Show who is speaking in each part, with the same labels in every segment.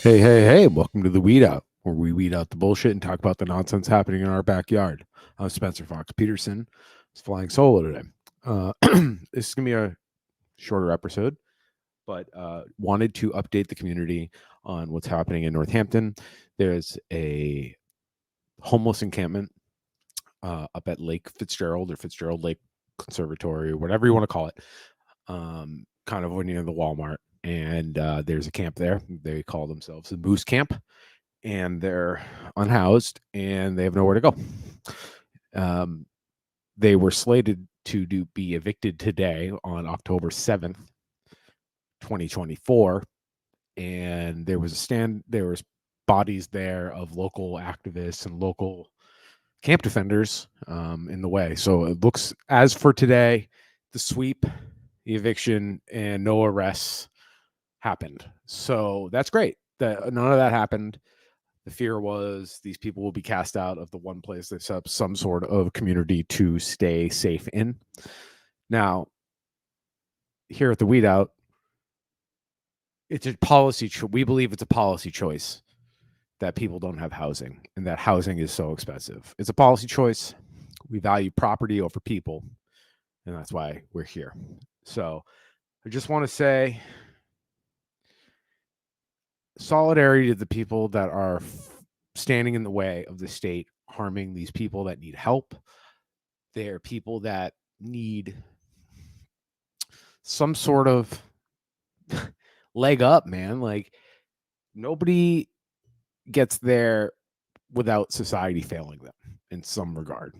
Speaker 1: Hey, hey, hey, welcome to the Weed Out, where we weed out the bullshit and talk about the nonsense happening in our backyard. I'm Spencer Fox Peterson. It's flying solo today. This is going to be a shorter episode, but wanted to update the community on what's happening in Northampton. There's a homeless encampment up at Lake Fitzgerald or Fitzgerald Lake Conservatory, or whatever you want to call it, kind of near the Walmart. And there's a camp there. They call themselves the Moose Camp, and they're unhoused and they have nowhere to go. They were slated to be evicted today on October 7th, 2024. And there was bodies there of local activists and local camp defenders in the way. So it looks, as for today, the sweep, the eviction, and no arrests happened. So that's great. None of that happened. The fear was these people will be cast out of the one place they set up some sort of community to stay safe in. Now, here at the Weed Out, it's a policy. We believe it's a policy choice that people don't have housing and that housing is so expensive. It's a policy choice. We value property over people, and that's why we're here. So I just want to say solidarity to the people that are standing in the way of the state, harming these people that need help. They're people that need some sort of leg up, man. Like, nobody gets there without society failing them in some regard.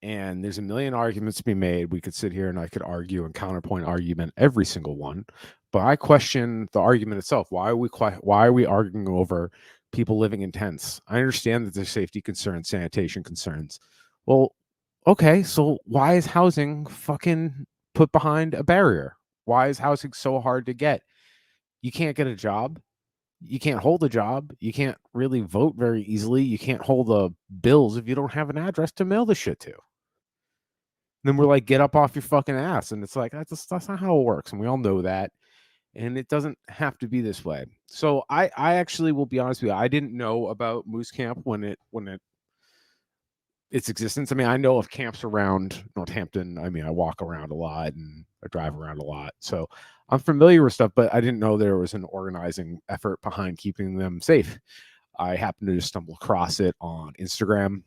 Speaker 1: And there's a million arguments to be made. We could sit here and I could argue and counterpoint argument every single one, but I question the argument itself. Why are we arguing over people living in tents? I understand that there's safety concerns, sanitation concerns. Well, okay, so why is housing fucking put behind a barrier? Why is housing so hard to get? You can't get a job. You can't hold a job. You can't really vote very easily. You can't hold the bills if you don't have an address to mail the shit to. Then we're like, get up off your fucking ass. And it's like, that's not how it works. And we all know that. And it doesn't have to be this way. So I actually will be honest with you. I didn't know about Moose Camp when its existence. I mean, I know of camps around Northampton. I mean, I walk around a lot and I drive around a lot. So I'm familiar with stuff, but I didn't know there was an organizing effort behind keeping them safe. I happened to just stumble across it on Instagram.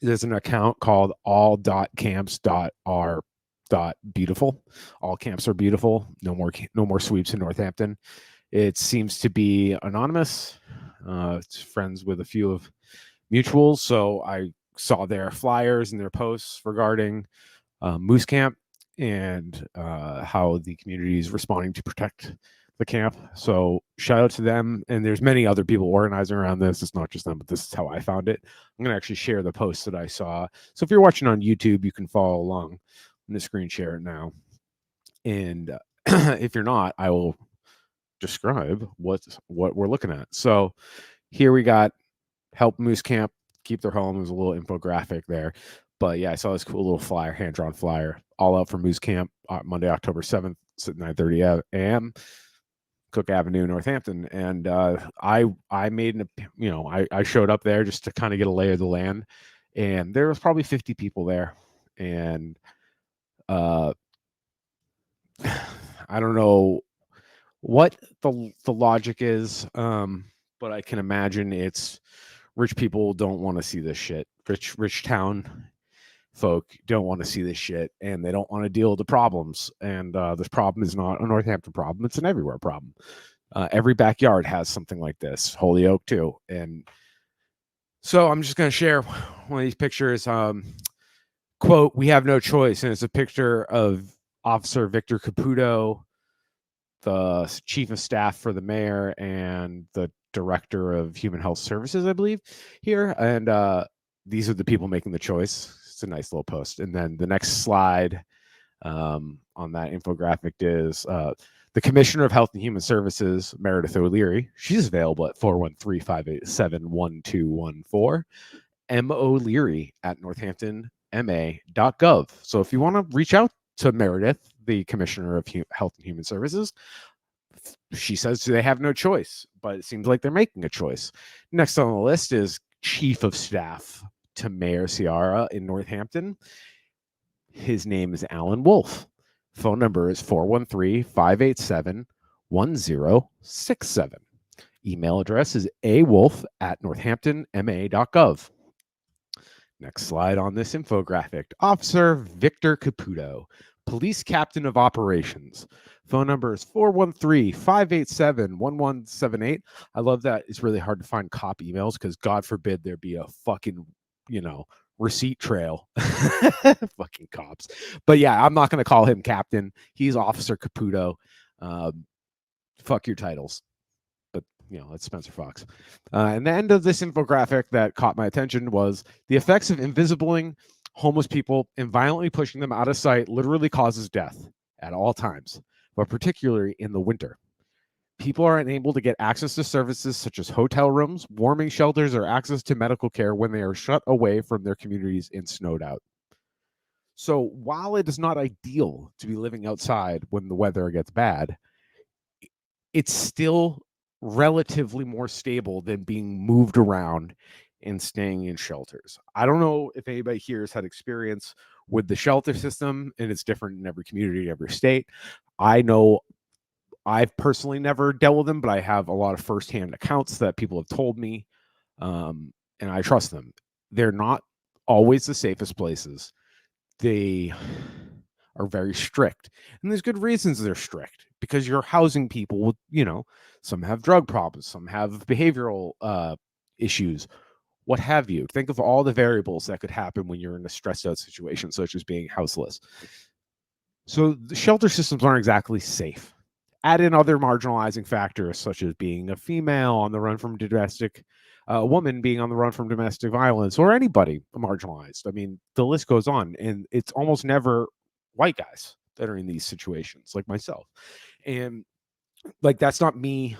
Speaker 1: There's an account called all.camps.are.beautiful. All camps are beautiful. No more sweeps in Northampton. It seems to be anonymous. It's friends with a few of mutuals. So I saw their flyers and their posts regarding Moose Camp and how the community is responding to protect the camp. So shout out to them. And there's many other people organizing around this. It's not just them, but this is how I found it. I'm going to actually share the post that I saw. So if you're watching on YouTube, you can follow along. I'm going to screen share it now. And if you're not, I will describe what we're looking at. So here we got help Moose Camp keep their home. There's a little infographic there. But yeah, I saw this cool little flyer, hand-drawn flyer, all out for Moose Camp, Monday, October 7th at 9:30 a.m. Cook Avenue, Northampton. And I made I showed up there just to kind of get a lay of the land. And there was probably 50 people there. And I don't know what the logic is, but I can imagine it's rich people don't want to see this shit. Rich town folk don't want to see this shit, and they don't want to deal with the problems. And this problem is not a Northampton problem; it's an everywhere problem. Every backyard has something like this. Holyoke too. And so I'm just going to share one of these pictures. Quote: "We have no choice," and it's a picture of Officer Victor Caputo, the chief of staff for the mayor and the director of human health services, I believe, here. And these are the people making the choice. It's a nice little post. And then the next slide on that infographic is the Commissioner of Health and Human Services, Meredith O'Leary. She's available at 413-587-1214. M.O'Leary at northamptonma.gov. So if you want to reach out to Meredith, the Commissioner of Health and Human Services, She says they have no choice, but it seems like they're making a choice. Next on the list is Chief of Staff to Mayor Ciara in Northampton. His name is Alan Wolf. Phone number is 413-587-1067. Email address is awolf@northamptonma.gov. Next slide on this infographic. Officer Victor Caputo, Police Captain of Operations. Phone number is 413-587-1178. I love that it's really hard to find cop emails because God forbid there be a fucking, receipt trail. Fucking cops. But yeah, I'm not going to call him captain. He's Officer Caputo. Fuck your titles. But that's Spencer Fox. And the end of this infographic that caught my attention was the effects of invisibling homeless people and violently pushing them out of sight literally causes death at all times, but particularly in the winter. People are unable to get access to services such as hotel rooms, warming shelters, or access to medical care when they are shut away from their communities and snowed out. So while it is not ideal to be living outside when the weather gets bad, it's still relatively more stable than being moved around and staying in shelters. I don't know if anybody here has had experience with the shelter system, and it's different in every community, every state. I know I've personally never dealt with them, but I have a lot of firsthand accounts that people have told me, and I trust them. They're not always the safest places. They are very strict, and there's good reasons they're strict because you're housing people with, some have drug problems, some have behavioral issues, what have you. Think of all the variables that could happen when you're in a stressed out situation, such as being houseless. So the shelter systems aren't exactly safe. Add in other marginalizing factors, such as being a female on the run from domestic, a woman being on the run from domestic violence, or anybody marginalized. I mean, the list goes on, and it's almost never white guys that are in these situations, like myself. And that's not me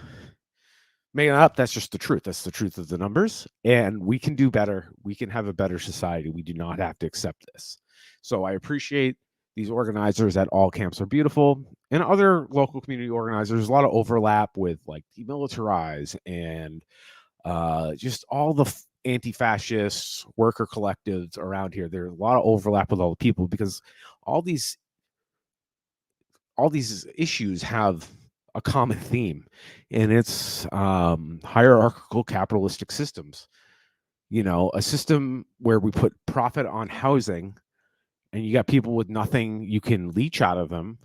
Speaker 1: making it up. That's just the truth. That's the truth of the numbers. And we can do better. We can have a better society. We do not have to accept this. So I appreciate these organizers at All Camps Are Beautiful and other local community organizers. There's a lot of overlap with like Demilitarize and just all the anti-fascist worker collectives around here. There's a lot of overlap with all the people because all these issues have a common theme, and it's hierarchical capitalistic systems. A system where we put profit on housing, and you got people with nothing you can leech out of them,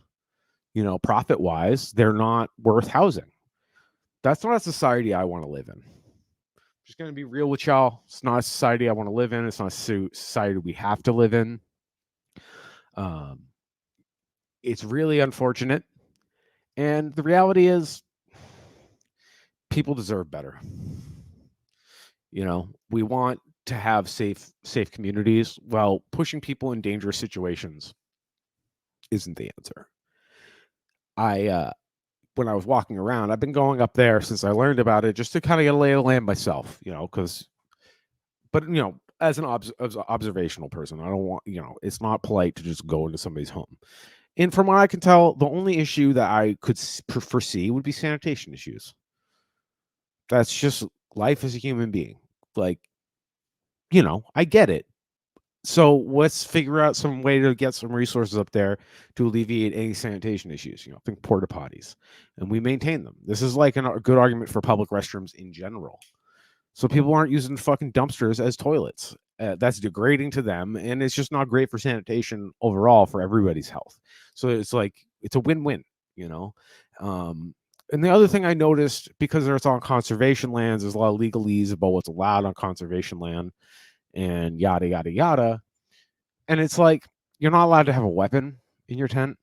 Speaker 1: profit wise, they're not worth housing. That's not a society I want to live in. Just going to be real with y'all. It's not a society I want to live in. It's not a society we have to live in. It's really unfortunate. And the reality is, people deserve better. We want to have safe communities. Well, pushing people in dangerous situations isn't the answer. When I was walking around, I've been going up there since I learned about it, just to kind of get a lay of the land myself, but as an observational person, I don't want, it's not polite to just go into somebody's home. And from what I can tell, the only issue that I could foresee would be sanitation issues. That's just life as a human being. I get it. So let's figure out some way to get some resources up there to alleviate any sanitation issues. Think porta potties, and we maintain them. This is like a good argument for public restrooms in general. So people aren't using fucking dumpsters as toilets. That's degrading to them, and it's just not great for sanitation overall for everybody's health. So it's a win-win, and the other thing I noticed, because it's on conservation lands, there's a lot of legalese about what's allowed on conservation land and yada, yada, yada. And it's you're not allowed to have a weapon in your tent.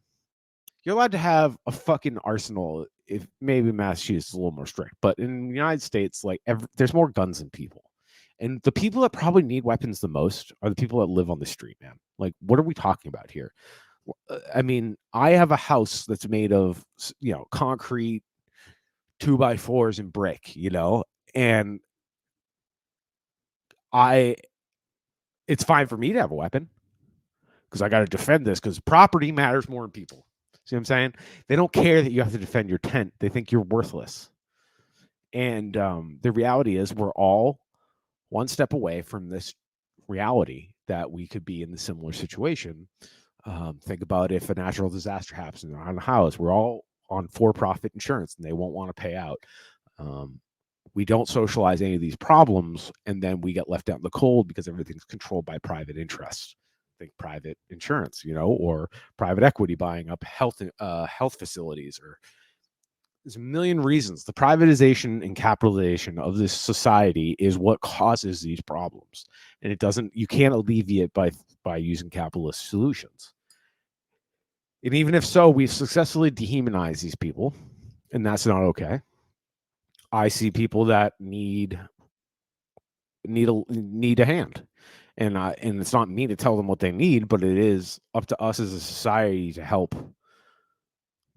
Speaker 1: You're allowed to have a fucking arsenal. If maybe Massachusetts is a little more strict, but in the United States, there's more guns than people. And the people that probably need weapons the most are the people that live on the street, man. What are we talking about here? I mean, I have a house that's made of, concrete, 2x4s and brick, and it's fine for me to have a weapon because I got to defend this because property matters more than people. See what I'm saying? They don't care that you have to defend your tent. They think you're worthless. And the reality is we're all one step away from this reality that we could be in the similar situation. Think about if a natural disaster happens on a house, we're all on for-profit insurance and they won't want to pay out. We don't socialize any of these problems, and then we get left out in the cold because everything's controlled by private interests. Think private insurance, or private equity buying up health facilities, or there's a million reasons. The privatization and capitalization of this society is what causes these problems, and you can't alleviate by using capitalist solutions. And even if so, we've successfully dehumanized these people, and that's not okay. I see people that need a hand, and it's not me to tell them what they need, but it is up to us as a society to help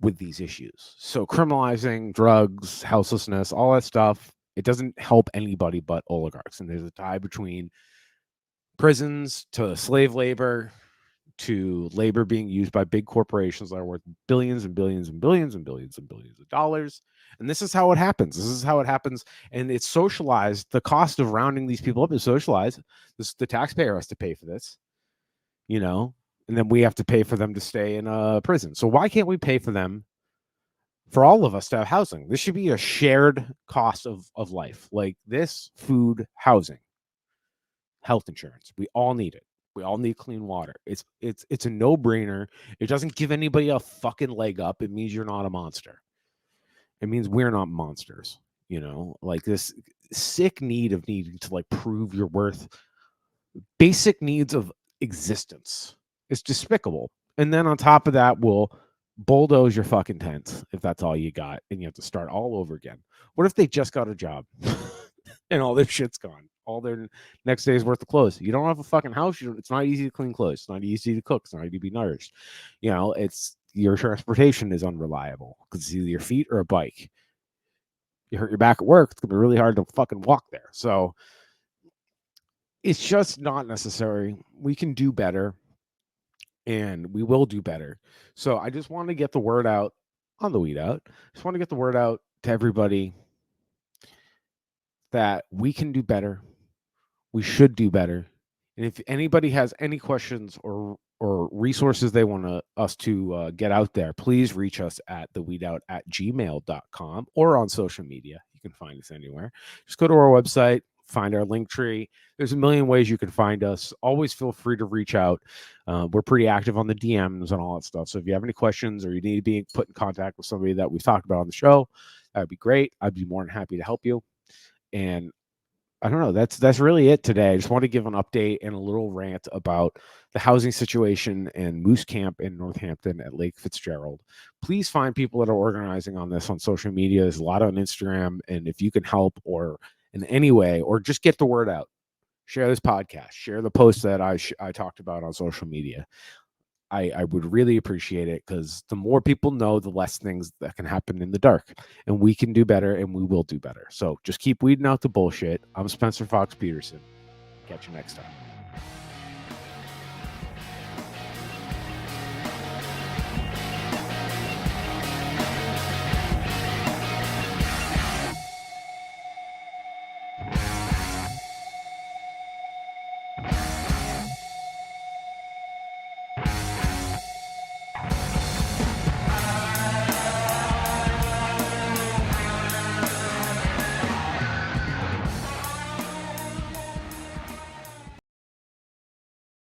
Speaker 1: with these issues. So criminalizing drugs, houselessness, all that stuff, it doesn't help anybody but oligarchs. And there's a tie between prisons to slave labor to labor being used by big corporations that are worth billions and billions and billions and billions and billions of dollars. And this is how it happens. And it's socialized. The cost of rounding these people up is socialized. The taxpayer has to pay for this, and then we have to pay for them to stay in a prison. So why can't we pay for them, for all of us to have housing? This should be a shared cost of life. Like this, food, housing, health insurance. We all need it. We all need clean water. It's a no-brainer. It doesn't give anybody a fucking leg up. It means you're not a monster. It means we're not monsters. Like this sick need of needing to prove your worth. Basic needs of existence. It's despicable. And then on top of that, we'll bulldoze your fucking tent if that's all you got, and you have to start all over again. What if they just got a job and all their shit's gone? All their next day's worth of clothes. You don't have a fucking house. It's not easy to clean clothes. It's not easy to cook. It's not easy to be nourished. It's your transportation is unreliable because it's either your feet or a bike. You hurt your back at work, it's gonna be really hard to fucking walk there. So it's just not necessary. We can do better, and we will do better. So I just want to get the word out on the Weed Out. Just want to get the word out to everybody that we can do better. We should do better. And if anybody has any questions or resources they want us to get out there, please reach us at theweedout@gmail.com or on social media. You can find us anywhere. Just go to our website, find our link tree. There's a million ways you can find us. Always feel free to reach out. We're pretty active on the DMs and all that stuff. So if you have any questions or you need to be put in contact with somebody that we've talked about on the show, that would be great. I'd be more than happy to help you. And I don't know. That's really it today. I just want to give an update and a little rant about the housing situation and Moose Camp in Northampton at Lake Fitzgerald. Please find people that are organizing on this on social media. There's a lot on Instagram, and if you can help or in any way, or just get the word out, share this podcast, share the post that I talked about on social media. I would really appreciate it, because the more people know, the less things that can happen in the dark, and we can do better, and we will do better. So just keep weeding out the bullshit. I'm Spencer Fox Peterson. Catch you next time.